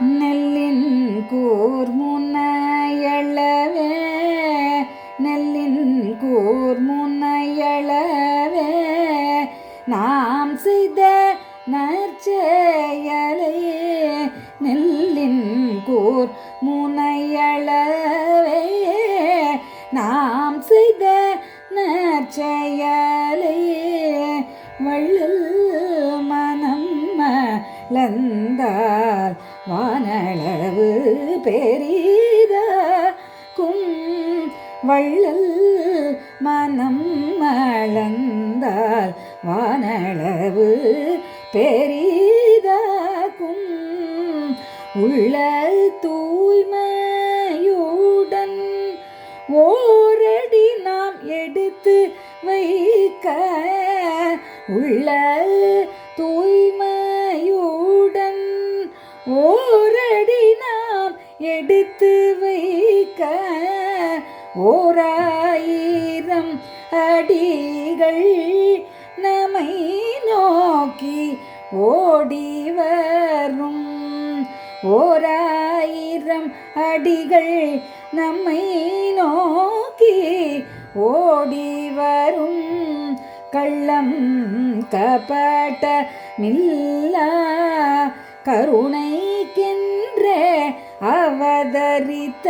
நெல்லின் கூர்முனையளவே நெல்லின் கூர்முனையளவே நாம் செய்த நற்செயலை நெல்லின் கூர்முனையளவே நாம் செய்த நற்செயலை வள்ளல் மனம் மலர்ந்தால் வானளவு பெரிதாக்கும் வள்ளல் மனம் மலர்ந்தால் வானளவு பெரிதாக்கும் உள்ள தூய்மையுடன் ஓரடி நாம் எடுத்து வைக்க உள்ள தூய்மையுடன் ஓரடி நாம் எடுத்து வைக்க 1000 அடிகள் நம்மை நோக்கி ஓடி வரும் 1000 அடிகள் நம்மை நோக்கி ஓடி வரும் கள்ளம் கபடமில்லா கருணைக்கென்றே அவதரித்த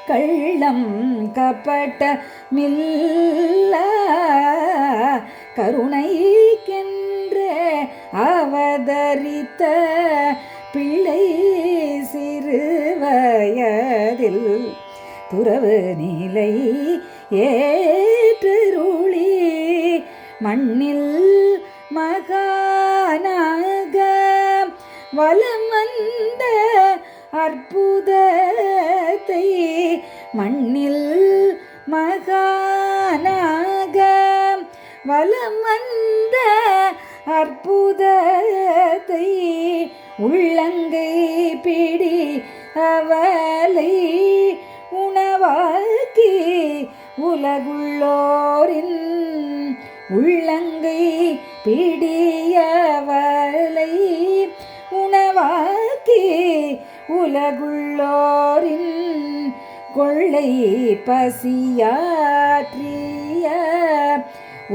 கள்ளம் கபடமில்லா கருணைக்கென்றே அவதரித்த பிள்ளை சிறுவயதில் துறவு நிலை ஏற்றருளி மண்ணில் மகானாக வலம் வந்த அற்புதத்தை மண்ணில் மகானாக வலம் வந்த அற்புதத்தை உள்ளங்கை பிடி அவளை உணவாக்கி உலகுள்ளோரின் உள்ளங்கை பிடியவளை உணவாக்கி உலகுள்ளோரின் கொள்ளை பசியாற்றிய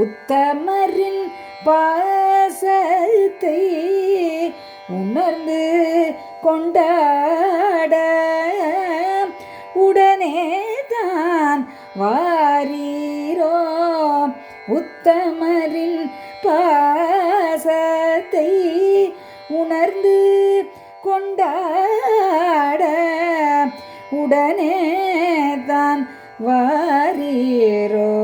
உத்தமரின் பாசத்தை உணர்ந்து கொண்டாட உடனே தான் வாரீரோ உத்தமரின் பாசத்தை உணர்ந்து கொண்டாட உடனே தான் வாரீரோ.